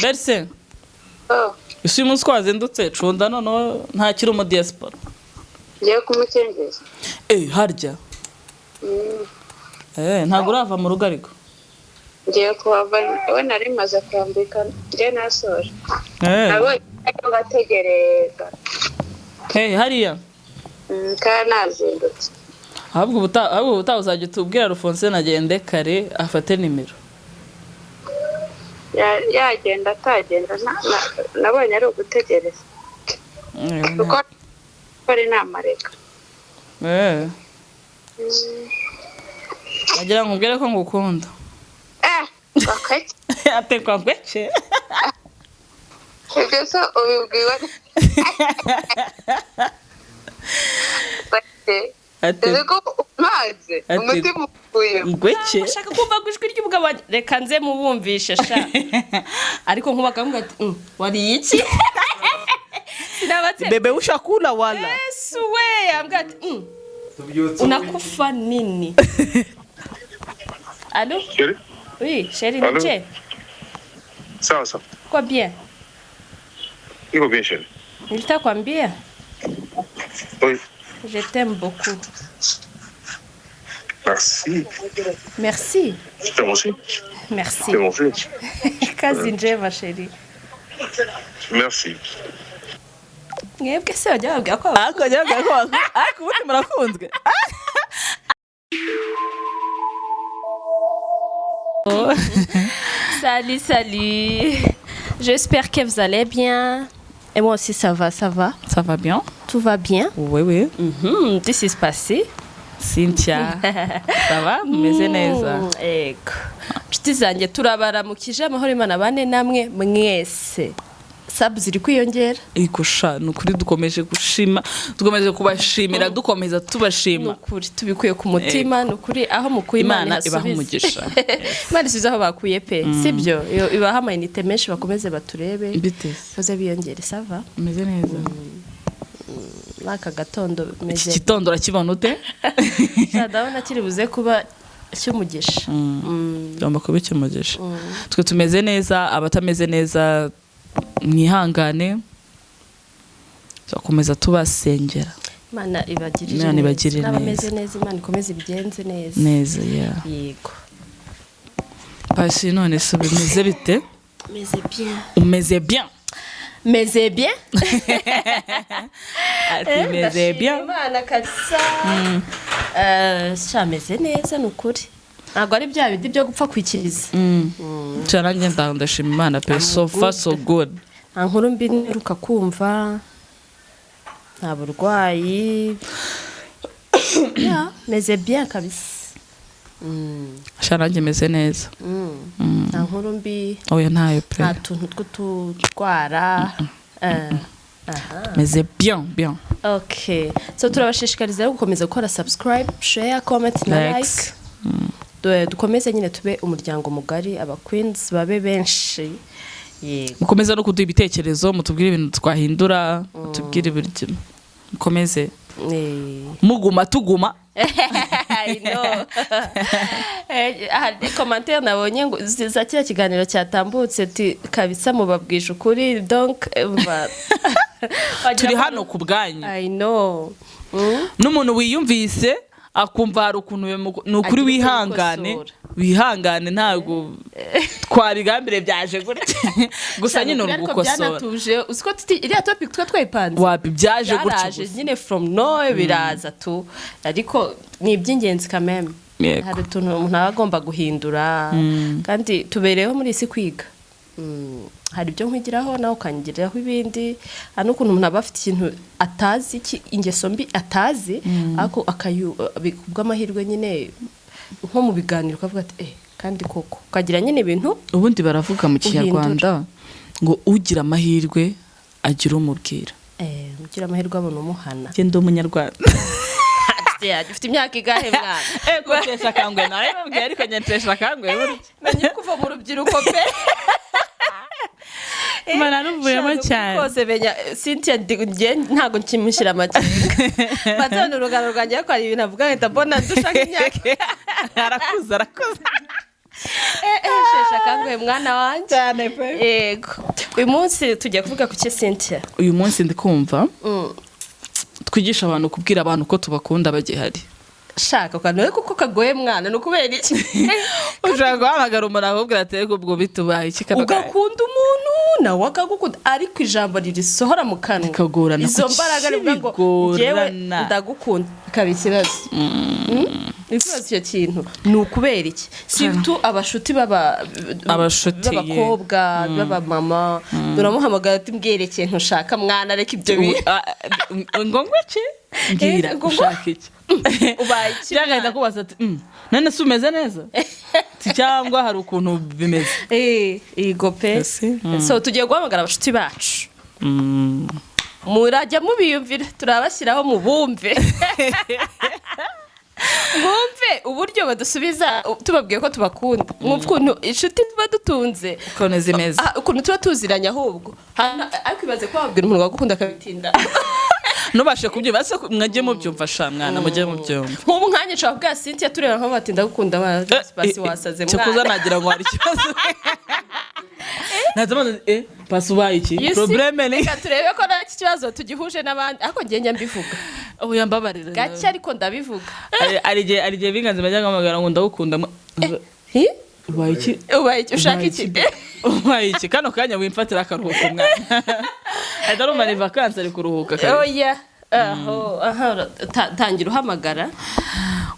Berse isi umunsi twazindutse cunda none nta kiri mu diaspora ngiye kumukengeza harya ntabwo urava mu rugo ariko ngiye kuhava we nari maze kwambika ngiye nasoje nabonye bategereza hariya kandi nazindutse ahubwo ubutaha uzajya utubwira Alphonse nagende kare afate nimero yagenda atagenda nabonye ari ugutegereza kuko ari inama reka agira ngo ubwire ko ngukunda atekwa ngweke ibyo so ubibwiwe ko umaze umutima ukuye ngweke ashaka kumva gujwi ry'umugabo reka nze mubumvishe sha ariko nkuba kamuga ati wari iki bebe ushakula wala Yesu we ambwa ati unakufa nini Allô Chérie? Oui, chérie, Allô? Niche. Ça. Quoi bien? Il va bien, chérie. Il t'a combien? Oui. Je t'aime beaucoup. Merci. Merci. Je t'aime aussi. Merci. Je t'aime aussi. Kazi njema chérie. Merci. Mwebwe se wajya babwira ko ariko ubundi murakunzwe Salut. J'espère que vous allez bien. Et moi aussi, ça va. Ça va bien? Tout va bien? Oui. Qu'est-ce qui se passé? Cynthia. Ça va? Meze neza. Ego. Nshuti zanjye turabaramukije amahoro Imana bane namwe mwese. Sabu ziri kwiyongera. Ikosha nukuri dukomeje gushima, dukomeje kubashimira, dukomeza tubashima. Nukuri tubikuye ku mutima, nukuri aho mukuye Imana ibaha umugisha. Imana isize aho bakuye pe. Sibyo? Ibaha amayinite menshi bakomeze baturebe. Bite? Baze biyongere sava. Meze neza. Naka gatondo meze. Kitondo rakibona ute? Ndabona kiri buze kuba cyumugisha. Ndumva kuba cyumugisha. Twe tumeze neza, abatameze neza mwihangane. Tukomeza tubasengera. Imana ibagirire. Imana ibagirire neza. N'abameze neza Imana ikomeze ibigenze neza. Neza ya. Yego. Pasi none se bimeze bite? Meze bien. Umeze bien. Meze bien? Ati meze bien. Imana kabisa. Shameze neza nukuri. Ntabwo ari bya bindi byo gupfa kwikiriza. Cyarange ndashima Imana pe so far so good. Ankuru mbi niruka kumva nta burwayi. Ya, meze bien kabisa. Cyarange meze neza. Ankuru mbi. Oya ntayo pe. Nta tuntu tw'ututwara. Meze bien. Okay. So turabashishikariza gukomeza gukora subscribe, share, comment na like. Dukomeze nyine tube umuryango mugari aba queens babe benshi. Yego. Mukomeza no kuduha ibitekerezo mutubwire ibintu twahindura, mutubwire buryo. Mukomeze. Muguma tuguma. I know. Commentaire nabonye ngo za kira kiganiro cyatambutse ati kabisa mubabwisha ukuri donc turi hano ku bwanyu. I know. N'umuntu wiyumvise akumva hari ukuntu nukuri wihangane ntago twabigambire byaje gutya gusa nyine urugukosora byanatuje usiko iriya topic twayipanze wapi byaje gutya nyine from nowhere biraza tu ariko ni iby'ingenzi kameme hari utuntu umuntu aba agomba guhindura kandi tubereyeho muri isi kwiga hari ibyo nkwigiraho nawe ukangiraho ibindi hano ukuntu umuntu aba afite ikintu atazi ingeso mbi atazi ariko bw'amahirwe nyine nko mu biganiro ukavuga ati kandi koko ukagira nyine ibintu ubundi baravuga mu Kinyarwanda ngo ugira amahirwe agira umubwira ugira amahirwe abona umuhana genda umunyarwanda ufite imyaka igahe mwana kotesha kangwe nawe babwiye ariko nyentesha kangwe menye kuva mu rubyiruko pe Mana nuvuyemo cyane kose benya Cynthia ntago nkimushyira amakinga batone urugano rwanjye ko ari ibintu avuga ngita mbona dushaka imyaka arakuza shesha kanguhe mwana wanje cyane pe yego uyu munsi tujya kuvuga ku Cynthia uyu munsi ndikumva twigisha abantu kubwira abantu ko tubakunda bagihari shaka kwano kuko kagoye mwana no kubera iki ushaka guhamagara umuntu akubwira ati ubwo bitubaye iki ugakunda umuntu nawe akagukunda ariko ijambo ririsohora mu kanwa ikagorana izo mbaraga rivuga ngo jewe ndagukunda kabikibazo ikibazo cyo kintu ni ukubera iki surtout abashuti b'abakobwa b'abamama turamuhamagara ati mbwerekeye ntushaka mwana reka ibyo ngo ngwiki ngira ushaka iki ubaye iki cyangwa kubaza ati none se umeze neza cyangwa hari ukuntu bimeze igo pe so tugiye guhamagara abashuti bacu murajya mubiyumvira turabashyiraho mu bumve mwumve uburyo badusubiza tubabwiye ko tubakunda mwumve ukuntu inshuti tuba dutunze ukuntu zimeze ukuntu tuba tuziranye ahubwo ariko ibaze ko wabwira umuntu wagukunda akabitinda nubashe kubyumva se mwajye mubyumva sha mwana mujye mubyumva nk'ubu nkanye nshobora kubwira Cynthia tureba nko bati ndagukunda basi wasaze mwana cyo nagira ngo hari ikibazo nazamana pasi ubaye iki probleme ni turebe ko nta kibazo tugihuje n'abandi ariko ngenge mbivuga yambabarira gake ariko ndabivuga arigiye binganze bajyaga amagara ngo ndagukunda ubaye iki ushaka iki ubaye iki kano kanya wimfatira akaruhuko mwana adaruma ni vacances ari kuruhuka kandi oya tangira uhamagara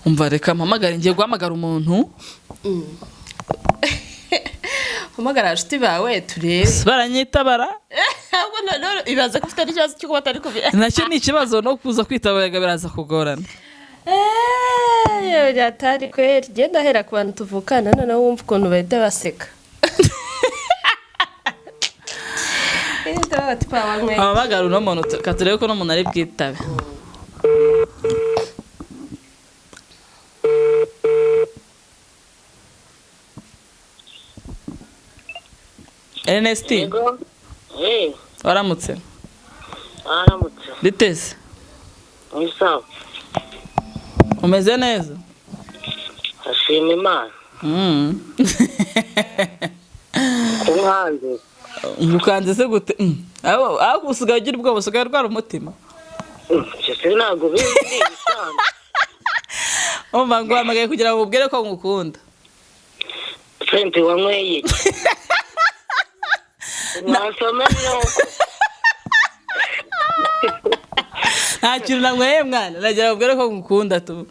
umva reka mpamagara ngiye guhamagara umuntu hamagara abashuti bawe turebe baranyitabara ahubwo none ibaza ko ufite n'ikibazo cy'uko batari kubira nacyo ni ikibazo no kuza kwitabara biraza kugorana yatari kweri genda hera ku bantu tuvukana none wumva ukuntu bahita baseka hamagara uno muntu katurebe ko n'umuntu ari bwitabe Ernest waramutse biteze umeze neza ashima Imana kunkanze ngukanze se gute aho usigaye ugira ubwoba usigaye urwara umutima cyese ntabwo bindi bisanzwe umva ngo hamagaye kugira ngo ubwire ko ngukunda Cynthia wanyweye nta kintu nanyweye mwana nagira ubwire ko ngukunda tu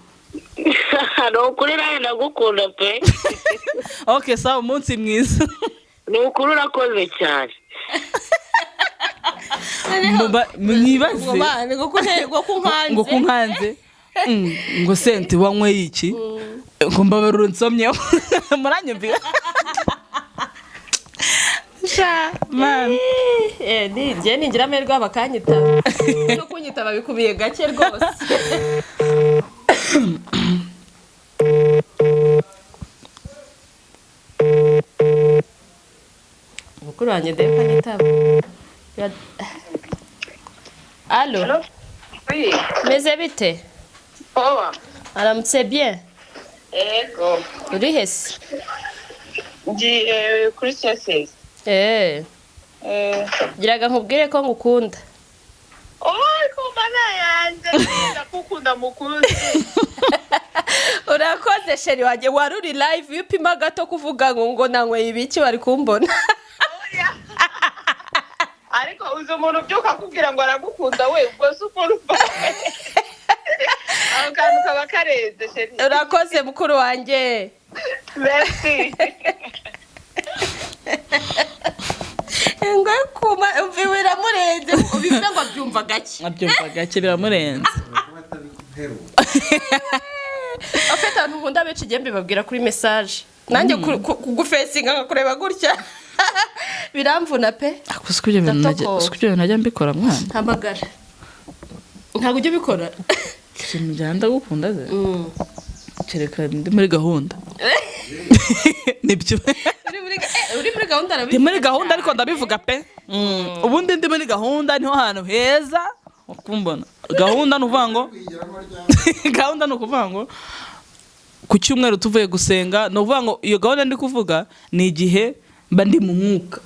ni ukuri nawe ndagukunda pe okay sawa umunsi mwiza ni ukuri urakoze cyane mwibaze ngo kunkanze ngo Cynthia wanyweye iki ngo mbabarura nsomye muranyumvira man nijye ningira amerwe abakanyitaba no kunyitaba bikubiye gake rwose mukuru wanjye ndebe kanyitaba allo meze bite aramutse bien ego uri hese ngiye kuri CSS giraga nkubwire ko ngukunda ko mana yanjye ndakukunda mukunzi urakoze sheri wanjye waruri live upima gato kuvuga ngo nanyweye ibiki bari kumbona ariko uzi umuntu byuka kubwira ngo aragukunda we ubwo se umuntu aho kantu kaba kareze sheri urakoze mukuru wanjye merci ngo kuma biramurenze ubivuga ngo abyumva gake biramurenze afite abantu nkunda benshi igihe mbibabwira kuri message nanjye kugufesinga nkakureba gutya biramvuna pe akusiko ibyo najya mbikora mwana hamagara ntabwo ujya ubikora ikintu byanda gukunda ze kereka ndi muri gahunda nibyo uri muri gahunda ndi muri gahunda ariko ndabivuga pe ubundi ndi muri gahunda niho hantu heza ukumbona gahunda nuvuga ngo ku cyumweru tuvuye gusenga no vuga ngo iyo gahunda ndi kuvuga ni igihe mba ndi mu mwuka.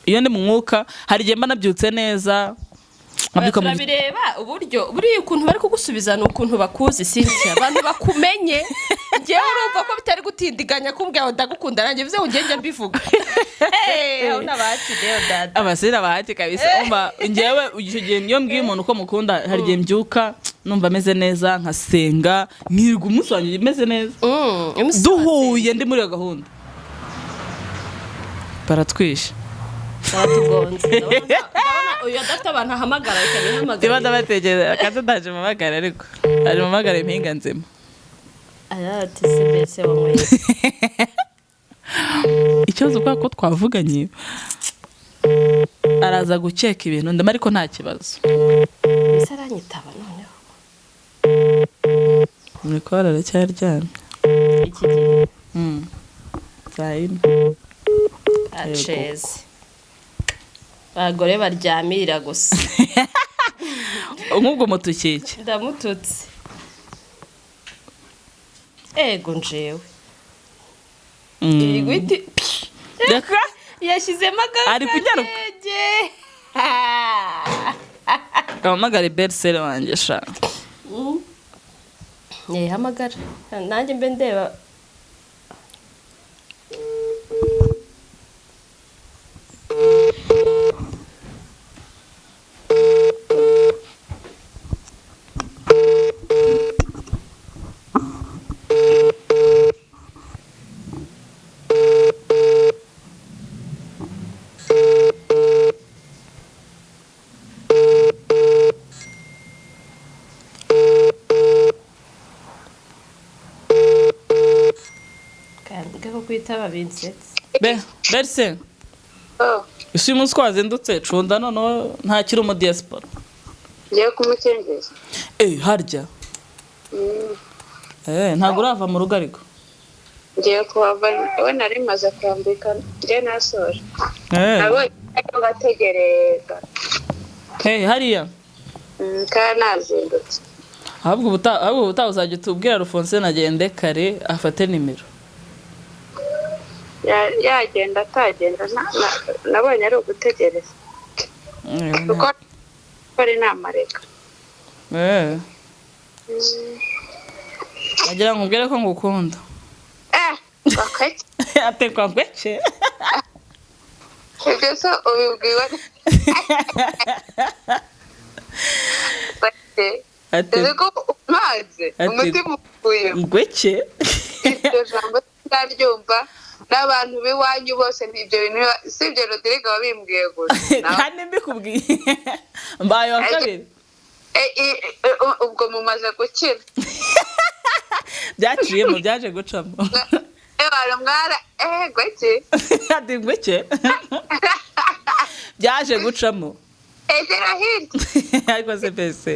Iyo ndi mu mwuka hari igihe mba nabyutse neza turabireba uburyo buriya ukuntu bari kugusubiza n'ukuntu bakuzi Cynthia abantu bakumenye ngewe urumva ko bitari gutindiganya kumbwa ndagukunda nanjye bize ungenge mbivuga aho nabati rero dada abasira bahati kabisa umba ngewe icyo gihe niyo mbwiye umuntu ko mukunda hari igihe mbyuka numva meze neza nkasenga nirwa umunsi wanjye meze neza duhuye ndi muri iyo gahunda baratwisha baratugonze uyu adafite abantu ahamagara ikabihamagara tiba ndabatekereza kandi ndaje mamagara ariko ari mamagara impinga nzima ati sebese wamwe ikibazo kwa ko twavuganye araza guceka ibintu ndama ariko nta kibazo saranyitaba noneho mwikorera cyaryamye iki gihe sayine aceze abagore baryamira gusa nk'ubwo mutukike ndamututse ego njewe igwiti yashizemo ari kunyaruka kamagara bersere wanjye sha hamagara nanjye mbe ndeba kwitaba binsetse berse isi umunsi twazindutse cunda noneho ntakiri mu diaspora ngiye kumukengeza harya ntabwo urava mu rugo ariko ngiye kuhava we nari maze kwambika ngiye nasoje nabonye ngategereza hariya kandi nazindutse ahubwo ubutaha uzajya utubwira Alphonse nagende kare afate nimero yagenda atagenda nabonye ari ugutegereza kuko ari namareka agira ngo ubwire ko ngukunda atekwa ngwece ibyo so ubibwiwe ati ko umaze umutima uvuye ngwece iryo jambo ndaryumva n'abantu biwanyu bose n'ibyo bintu sibyo Rodrigue wabimbwiye gusa kandi mbikubwiye mbaye wa kabiri ubwo mumaze gukira byaciyemo byaje gucamo baramwara gweke ati gweke byaje gucamo egera hirya ariko se pese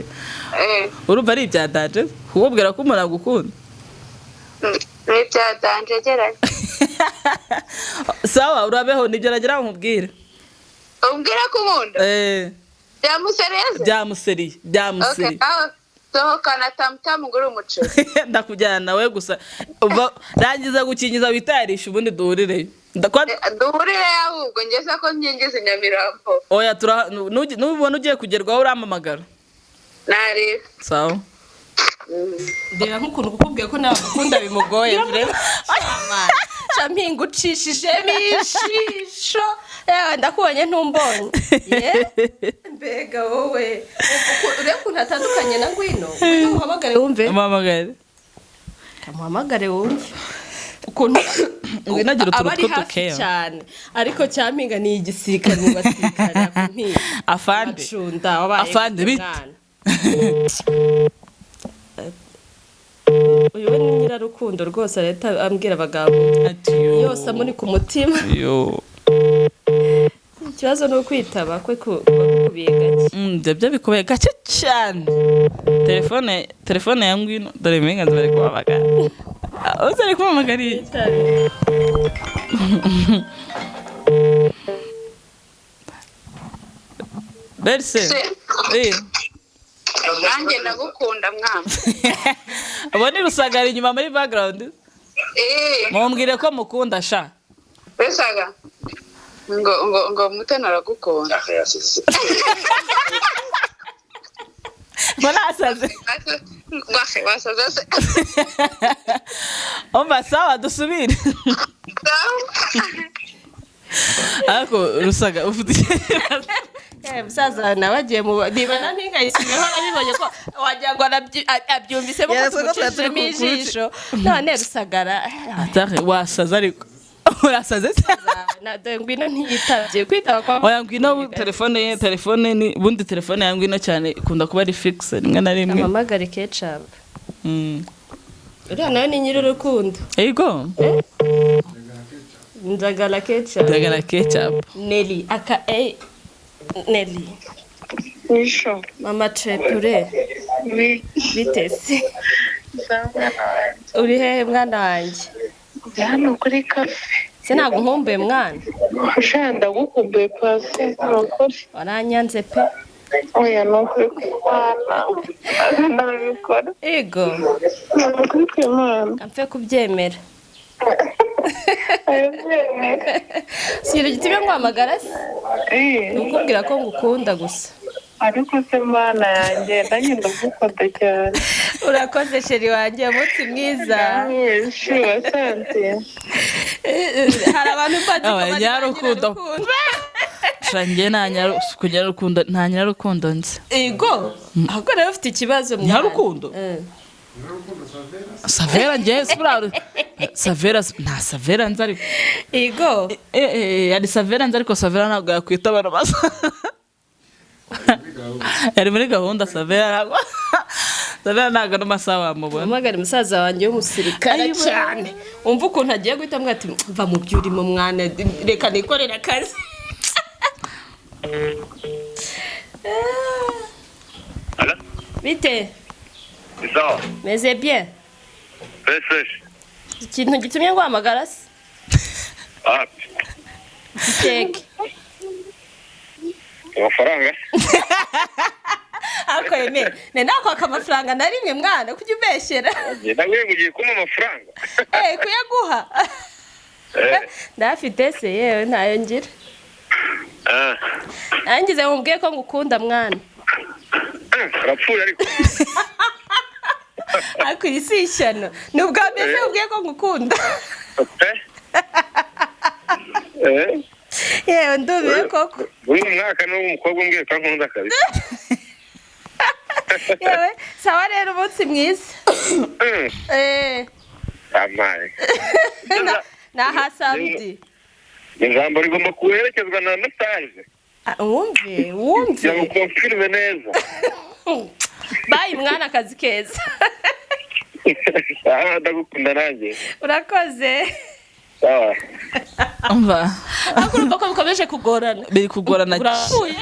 urumva ari ibyadanje kububwira ko umuntu agukunda ibyadanje gerayo sawa urabeho nibyo nagira nkubwire umbwira ko unkunda byamuseriye sohokana tamutamu nguri umuceri ndakujyana nawe gusa rangiza gukingiza witayarisha ubundi duhurireyo duhurire ahubwo ngeze ko nkingiza Nyamirambo oya nubona ugiye kugerwaho urampamagara nari sawa ndeba nk'ukuntu kukubwiye ko nawe gukunda bimugoye vrema champinga ucishije mishisho ndakubonye ntumbonye mbega wowe urebe ukuntu atandukanye na Ngwino muhamagare wumve kamuhamagare wumve ukuntu Ngwino agira uturutwo dukeya cyane ariko Champinga ni igisirikare mu basirikare akumpi afande bite uyu we ni nyirarukundo rwose leta ambwira abagabo yose amuri ku mutima ikibazo ni ukwitaba kwe kubiye gake byo bikubiye gake cyane telefone ya Ngwino dore imengazi bari kuhamagara uzi ari kuhamagara berse nanjye ndagukunda mwana. abo ni Rusagara inyuma muri background mumbwire ko mukunda sha Rusaga ngo mutana aragukunda. Manasaze wasaze Omba sawa dusubire Ako Rusaga ufite musaza nawe agiye mu nibana ntingayisimeho nabibonye ko wagira ngo abyumvise mu ijisho none Rusagara atare wasaza ariko urasaze na ngwino ntiyitabye kwitaba kwa oya ngwino telefone ni bundi telefone ya ngwino cyane ikunda kuba ari fixe rimwe na rimwe amamagare ketchup uriya nawe ni nyir'urukundo yego Ndagala ketchup Nelly aka Nelly Nisho. mama trepure bitese uri hehe mwana wanjye Hano kuri cafe. sinago nkumbuye mwana Ushanda gukumbuye pasi n'ukuri. waranyanze pe Oya n'ukuri kwana. Ndabikora. ego N'ukuri kw'Imana. amfe kubyemera Ayemeye. siro gitime ngwamagara se ukubwira ko ngukunda gusa Ariko se mana yanjye nanjye ndagukunda cyane. urakoze sheri wanjye umunsi mwiza Shuwa asante. hari abantu mbazi ko bari Abanyarukundo. Shange nta nyarukundo nzi ego ahubwo rero ufite ikibazo mwana Nyarukundo? Savera nje Savera nta Savera nzi ariko ego yari Savera nzi ariko Savera ntabwo yakwita abantu basa yari muri gahunda Savera ntabwo n'amasaha wamubona amagara musaza wanjye w'umusirikare cyane umva ukuntu agiye guhita ambwira ati mva mu byo urimo mwana reka nikorere akazi Allô? bite Ça meze bien fresh. ikintu gitumye ngwamagara se Ah, keke amafaranga. ako yeme nenda kwaka amafaranga na rimwe mwana kujya ubeshyera Nawe mugiye kuma amafaranga. kuyaguha ndafite se yewe ntayo ngira nangize mubwiye ko ngukunda mwana Rapfuye ariko. ariko iri si ishyano ni ubwa mbere mubwiye ko ngukunda yewe ndumiwe koko Uyu mwaka no umukobwa umbwiye ko nkunda kabisa. yewe sawa rero umunsi mwiza Amaye. naha samedi Ijambo rigomba kuherekezwa na message. wumve Ya confirme neza. bayi mwana akazi keza Ndagukunda nanjye. urakoze Sawa. umva urumva ko bikomeje kugorana biri kugorana urapfuye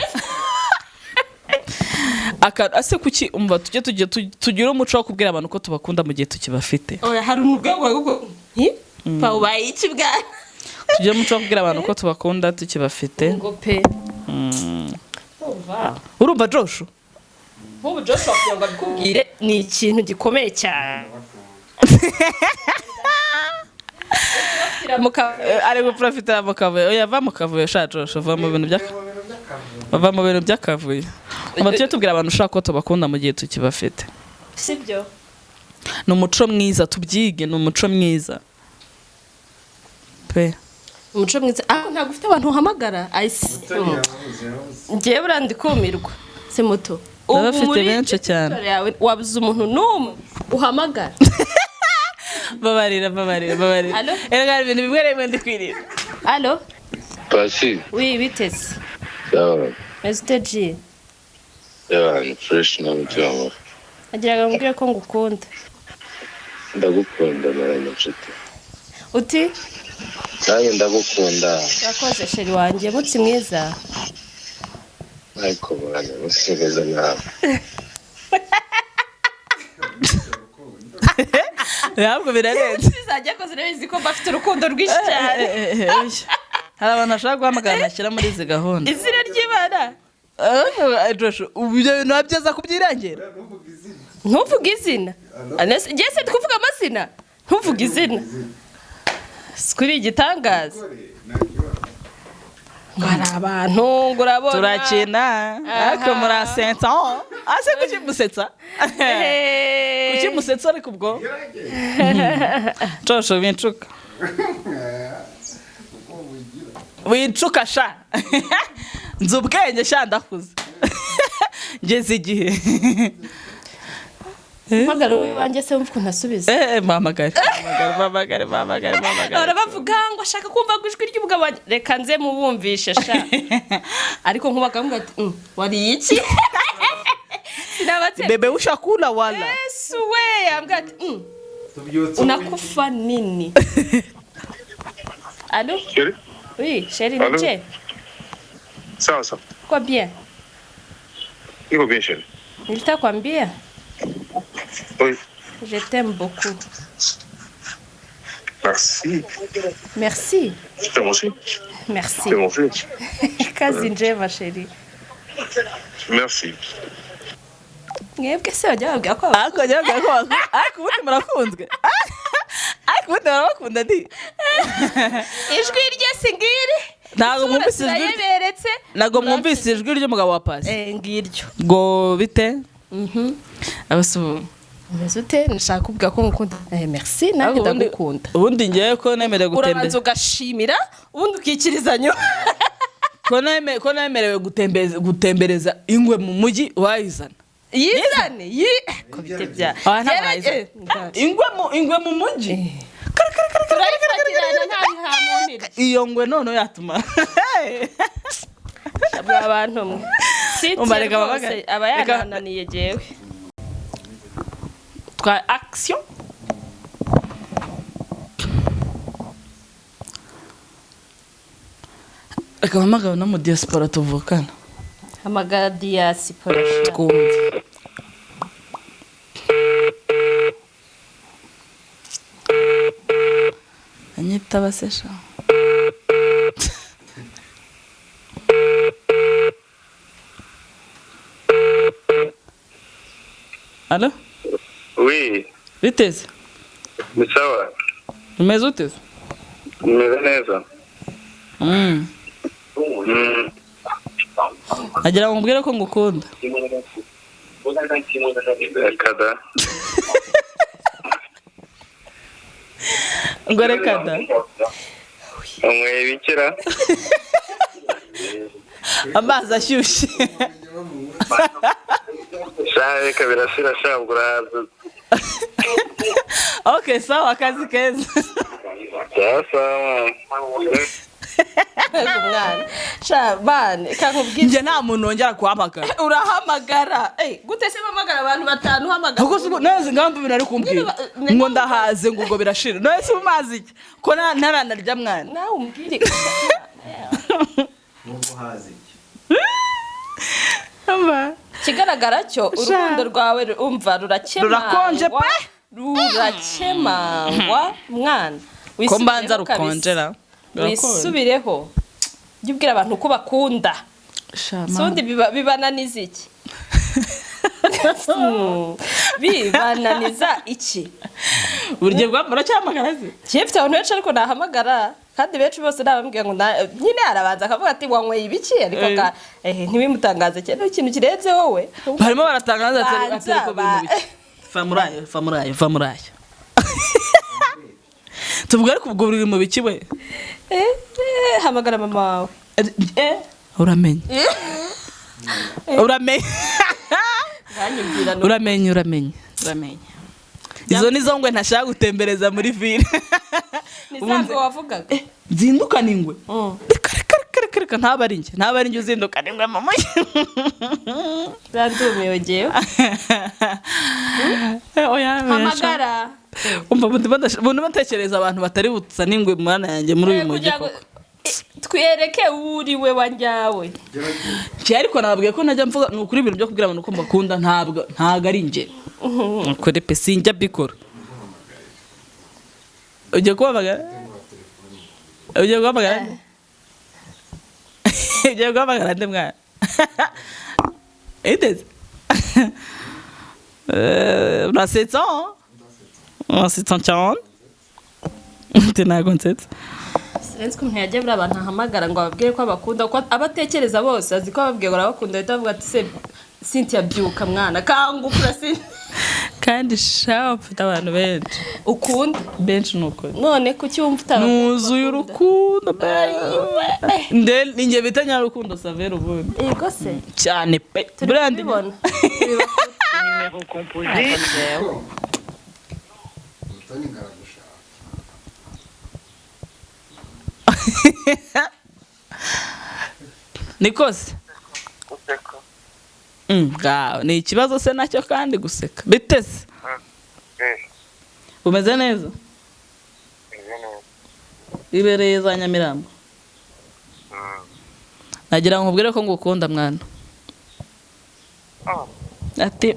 ase kuki umva tugire umuco wo kubwira abantu ko tubakunda mu gihe tukibafite oya hari umugabo wagugo pa ubaye iki bwana tugire umuco wo kubwira abantu ko tubakunda tukibafite ngo pe urumva Joshua nk'ubu Joshua kugira ngo abikubwire ni ikintu gikomeye cyane ari guprofitira mu kavuyo oya va mu kavuyo sha Joshua va mu bintu by'akavuyo uba tujye tubwira abantu ushaka ko tubakunda mu gihe tukibafite sibyo ni umuco mwiza tubyige ni umuco mwiza pe umuco mwiza ntabwo ufite abantu uhamagara ngewe buriya ndikumirwa si muto bafite benshi cyane wabuze umuntu n'umwe uhamagara babarira erega ibintu bimwe rimwe ndikwirira alo Pasi. oui biteze Sawa. STG Ni fresh na mutama. agiraga mbwire ko ngukunda Ndagukunda naranye nshuti. uti Nanjye ndagukunda. yakoze sheri wanjye mutsi mwiza Ariko bana musigeza nawe. ntabwo birarenze bizajya koze neza ko bafite urukundo rwinshi cyane hari abantu bashaka guhamagara nashyira muri izi gahunda izina ry'Imana Joshua ibyo bintu nabyaza kubyirengera ntuvuge izina ngese kuvuga amazina ntuvuge izina kuri igitangaza hari abantu ngo urabona turakina ariko murasensa ase kukimusetsa kukimusetsa ariko ubwo Joshua wincuka sha nzi ubwenge sha ndakuze ngeze igihe mpagara wanjye se wumva ukuntu asubiza mamagare barabavuga ngo ashaka kumva ijwi ry'umugabo wanjye reka nze mubumvishe sha ariko nkubaka ati wari iki bebe ushakula wala Yesu we ambwa ati unakufa nini Allô? Chérie? Oui, chérie, Allô? Niche. Sawa sawa. Quoi bien? Iko bien chérie. Nilitakwambia. Oui. Je t'aime beaucoup. Merci. Merci. Je t'aime aussi. Merci. C'est mon fils. Kazi njema chérie. Merci. Mwebwe se wajya babwira ko ariko ubundi murakunzwe ariko ubundi murakunda ndi ijwi rye singiri ntago mwumvise ijwi yaberetse ntago mwumvise ijwi ry'umugabo wa Pasi ngiryo ngo bite abasubu umeze ute nshaka kuvuga ko ngukunda merci nanjye ndagukunda ubundi ngiye ko nemerewe gutembera urabanza ugashimira ubundi ukikirizanyo ko nemerewe gutembereza ingwe mu mujyi wayizana yizane ko bitebya ingwe mu mujyi iyo ngwe none yatuma abantu mwe siti aba yananiye jewe twa action reka mpamagara no mu diaspora tuvukana hamagara diaspora twumve anyita basesha Allô? Oui. Biteze? Ni sawa. Umeze ute? Umeze neza. Agira ngo mbwire ko ngukunda. Kada. Ngo reka da. Umwe bikira. Amazi ashyushye. Shaje kabirasira shangura. Okay, sawa akazi keza. Sawa. umwana shabane kankubwije nje nta muntu wongera kuhamagara urahamagara gute se bamagara abantu batanu hamagara kuko sibo neze ngambe binari kumbwira ngo ndahaze ngo ubwo birashira no ese umazi iki ko ntaranarya mwana nawe umbwire ngo haze amba kigaragara cyo urukundo rwawe umva rurakonje pe rurakemangwa mwana ko mbanza rukonjera wisubireho jya ubwira abantu ko bakunda sondi bibananiza iki bibananiza iki burye bwamara cyamagara se cyefite abantu benshi ariko nahamagara kandi benshi bose nabambwiye ngo nyine arabanza akavuga ati wanyweye ibiki ariko ntibimutangaze cyane ikintu kirenze wowe barimo baratangaza ati ko bintu famurayo tuvuga ariko ubwo buri mu biki we hamagara mama wawe uramenye uramenye izo nizo ngwe ntashaka gutembereza muri ville nizango wavugaga zindukana ingwe reka ntaba ari njye uzindukana ingwe mama zandumiwe jewe hamagara umuntu batekereza abantu batari butsa n'ingwe mwana yanjye muri uyu mujyi koko twiyereke uri we wanyawe ariko nababwiye ko najya mvuga n'ukuri ibintu byo kubwira abantu ko mbakunda ntabwo ari njye kuri pe sinjya bikora ugiye kubabagara ugiye guhamagara nde mwana Edeze. Urasetsa? Urasetsa cyane? Ntabwo nsetsa. Sense ko ntiyajya buri abantu ahamagara ngo ababwire ko abakunda ko abatekereza bose azi ko ababwiye ngo arabakunda bahita bavuga ati se Cynthia byuka mwana kangukura Cynthia Kandi sharp abantu benshi. ukunda Benshi nuko. none kuki wumva utabakunda Nuzuye urukundo. Ninjye bita nyarukundo Savera ubundi. yego se Cyane pe. Brandi. tubibona Numéro composé. Nikose. Guseka. Ngaho ni ikibazo se nacyo kandi guseka. Bitese. Umeze neza? Ibereye za Nyamirambo. Nagira ngo ubwire ko ngukunda mwana. Ati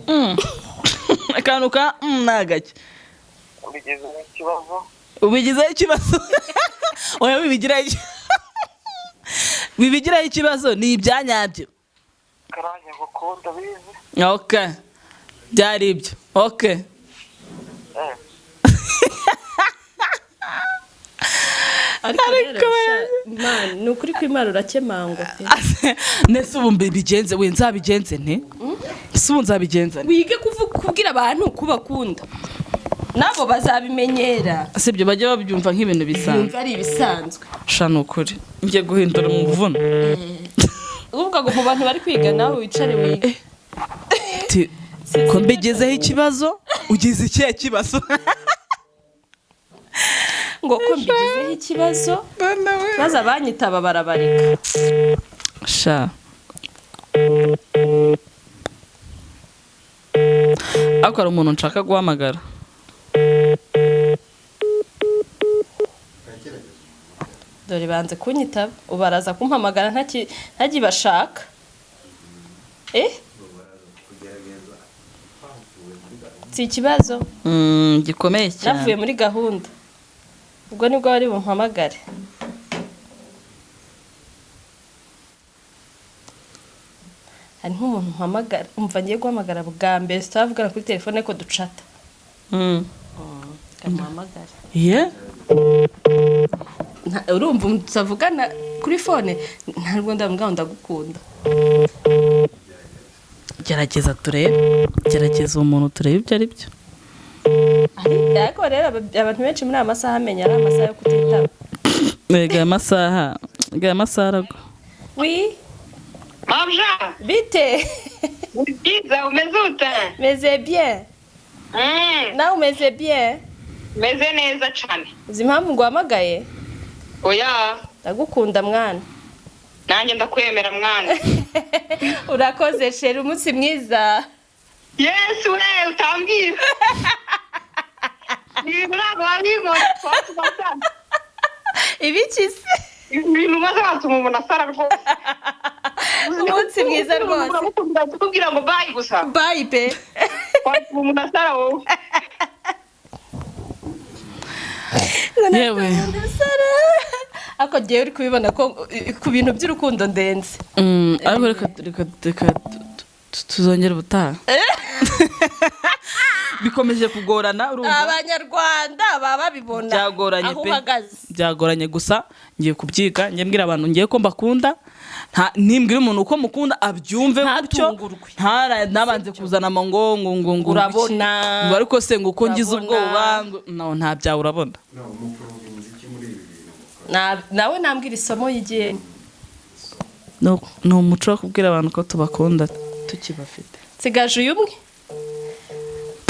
akantu ka nagake. Ubigizeho ikibazo. Oya wibigiraho ikibazo ni ibyanyabyo. Karanye gukunda bizi. Okay. Byari ibyo. Okay. ariko man ni ukuri kw'Imana urakemangwa pe Nese ubu mbigenze we nzabigenze nte? Ese nzabigenza nte? wige kubwira abantu kubakunda nabo bazabimenyera Sibyo bajye babyumva nk'ibintu bisanzwe. yumva ari ibisanzwe Shana ukuri. Ngiye guhindura umuvuno. uvuga ngo mu bantu bari kwiga nawe wicare wige Ko mbigezeho ikibazo ugize ikihe kibazo? ngo ko mbigizeho ikibazo baza banyitaba barabarika Sha. Akora umuntu nshaka guhamagara. dore banze kunyitaba ubaraza kumpamagara ntakibashaka si ikibazo Gikomeye cyane. navuye muri gahunda ubwo nibwo bari bumpamagare hari nk'umuntu mpamagara umva ngiye guhamagara bwa mbere tutavugana kuri telefone ko ducata kamuhamagare urumva tutavugana kuri fone ntabwo ndamubwira ngo ndagukunda Gerageza turebe. Gerageza umuntu turebe ibyo ari byo. ariko rero abantu benshi muri aya masaha amenya ari amasaha yo kutitaba Ega amasaha arago. wi Mabja, bite byiza umeze ute? meze bien nawe umeze bien Meze neza cyane. uzi impamvu nguhamagaye Oya, ndagukunda mwana nanjye ndakwemera mwana. urakoze sheri umunsi mwiza Yes, we utambwira. Ni bravo amigo, twatubasana. ibiki se Ibintu maze batuma umuntu asara rwose. umunsi mwiza rwose Ndakubwira ngo bye gusa. bye pe Watuma umuntu asara wowe. Yewe. ako giye uri kubibona ko ku bintu by'urukundo ndenze Ariko reka tuzongera ubutaha. Bikomeje kugorana urumva. abanyarwanda baba babibona Byagoranye aho pe. uhagaze Byagoranye gusa ngiye kubyiga ngiye mbwira abantu ngiye ko mbakunda. Nimbwira umuntu uko mukunda abyumve gutyo. Nabanze kuzana amango ngo urabona ngo ariko se ngo uko ngize ubwoba no nta bya urabona. nawe nambwira isomo yigiye No umuco wo kubwira abantu ko tubakunda tukibafite. sigaje uyu umwe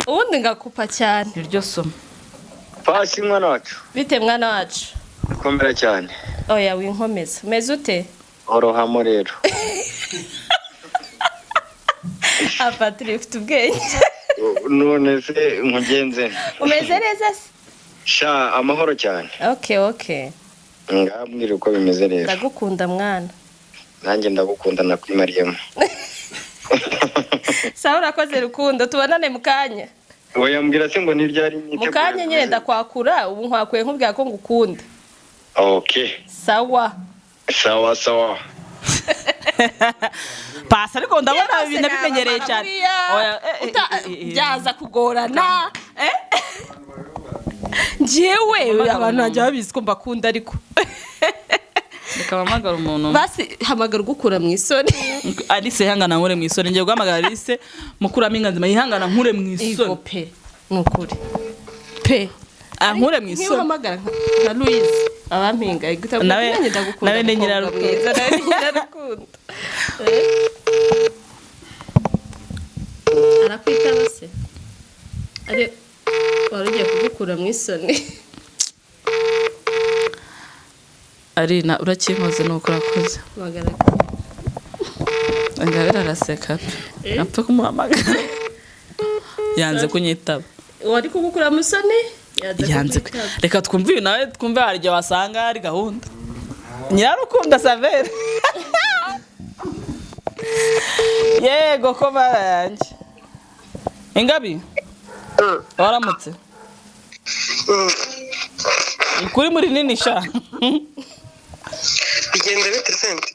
ubundi ngakupa cyane Iryo somo. Pasi mwana wacu. bite mwana wacu Komera cyane. oya winkomeza umeze ute Orohamo rero. afatire ufite ubwenge None se nkugenze. umeze neza se Sha amahoro cyane. okay Ngambwira uko bimeze rero. ndagukunda mwana Nanjye ndagukunda nakwimariyemo. sawa urakoze rukundo tubonane mu kanya Oya mbwira se ngo niryari mu kanya nyine ndakwakura ubu nkwakuye nkubwira ko ngukunda Okay. sawa Sawa. Pasi ariko ndabona ibintu bimenyereye cyane byaza kugorana njyewe abantu bajya babizi ko mbakunda ariko reka bamagara umuntu basi hamagara ugukura mu isoni Alice ihangana nkure mu isoni ngiye guhamagara Alice mukuramo inganzima ihangana nkure mu isoni pe nukuri pe nkure mu isoni hamagara nka Louise abampinga nawe ni nyirarukundo arakwitaba se ari warugiye kugukura mu isoni Arina urakinkoze nuko urakoze Ngabera araseka apfa kumuhamagara yanze kunyitaba wari kugukura mu isoni yanze reka twumve nawe twumve harije wasanga ari gahunda nyirarukundo Savere yego ko baranje Ingabi waramutse kuri muri nini sha bigenda bite sente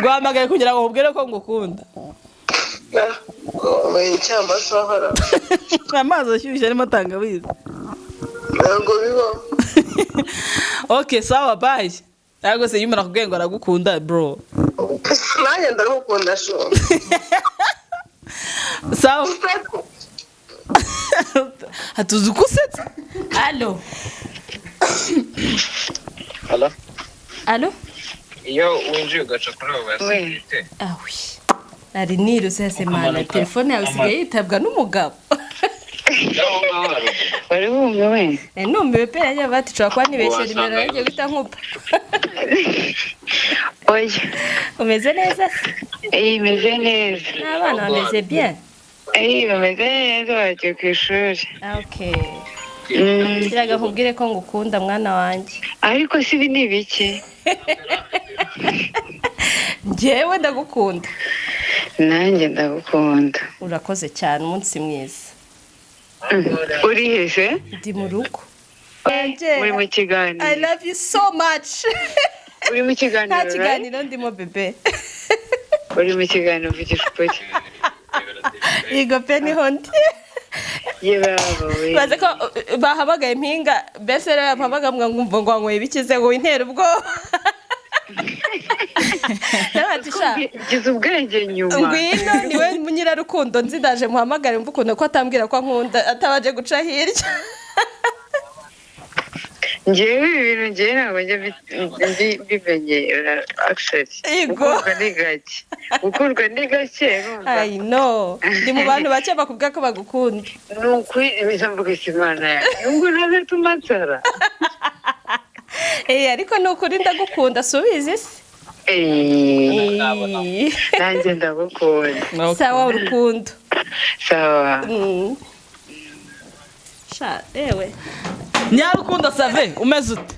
Guhamagaye kugira ngo ubwire ko ngukunda icyamba sahara amazi ashyushye arimo tangawizi ntabwo bibaho Okay sawa bye Ntabwo se yimara kubwira ngo aragukunda bro nanjye ndagukunda sho sawa hatuzi kusetsa Allo iyo winjiye ugaca kuri abo basirite awi ari niruse semana telefone yawe isigaye yitabwa n'umugabo wari wumva we numbiwe pe yaje bati cwa kwa nibeshe nimero yaje guta nkupa oya umeze neza meze neza n'abana bameze bien bameze neza bagiye ku ishuri okay kiraga nkubwire ko ngukunda mwana wanjye ariko si ibi ni biki njyewe ndagukunda nanjye ndagukunda urakoze cyane umunsi mwiza uri hese ndi mu rugo uri mu kiganiro I love you so much uri mu kiganiro nta kiganiro ndimo bebe uri mu kiganiro uvugisha ukuri yego pe niho ndi baze ko bahabagaye impinga mbese rero yampamaga mwumva ngo wanyweye ibikize ngo wintere ubwoba gize ubwenge nyuma ngwino niwe nyirarukundo nzidaje muhamagare mvuga ukuntu ko atambwira ko ankunda atabaje guca hirya njyewe ibi bintu njyewe ntabwo njya bimenyera actually gukundwa ni gake I know ndi mu bantu bake bakubwira ko bagukunda ni ukuri mvuga Imana yanjye ngo naze tumatsara ariko ni ukuri ndagukunda subizi se nanjye ndagukunda sawa urukundo sawa sha ewe Nyarukundo Save umeze ute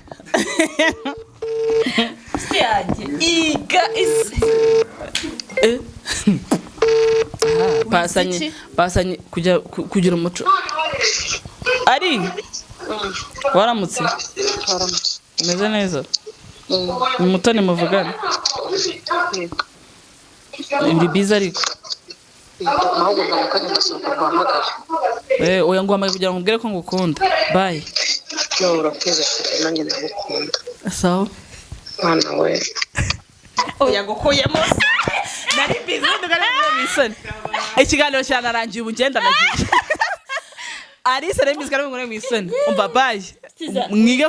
yanjye iga isi pasanye kugira umuco ari waramutse umeze neza umutoni muvugana uri biza ariko oya ngo amaye kugira ngo ubwire ko ngukunda bye urakoze nanjye ndagukunda sawa mwana we oya gukuyemo nari biza ndugana misoni ikiganiro cyanarangiye ubu ngenda nagiye Alice remizwe ari ngore misoni umva bye mwige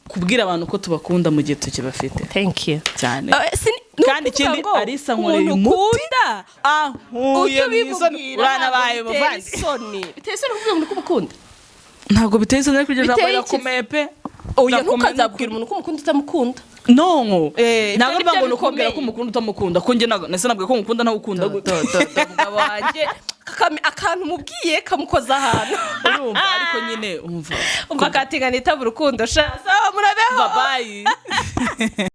kubwira abantu ko tubakunda mu gihe tukibafite thank you cyane kandi ikindi Alice nkoreye umukunda ahuye misoni uranabaye muvandi bitese no kuvuga ngo kumukunda ntabwo biteze nari kugeza aho yakomeye pe oya ntukazabwira umuntu ko umukunda utamukunda no ntabwo mbango nukubwira ko umukunda utamukunda ko nge nase nabwiye ko umukunda nawe ukunda umugabo wanjye akantu mubwiye kamukoza ahantu urumva ariko nyine umva katingana itaba urukundo sha sawa murabeho bye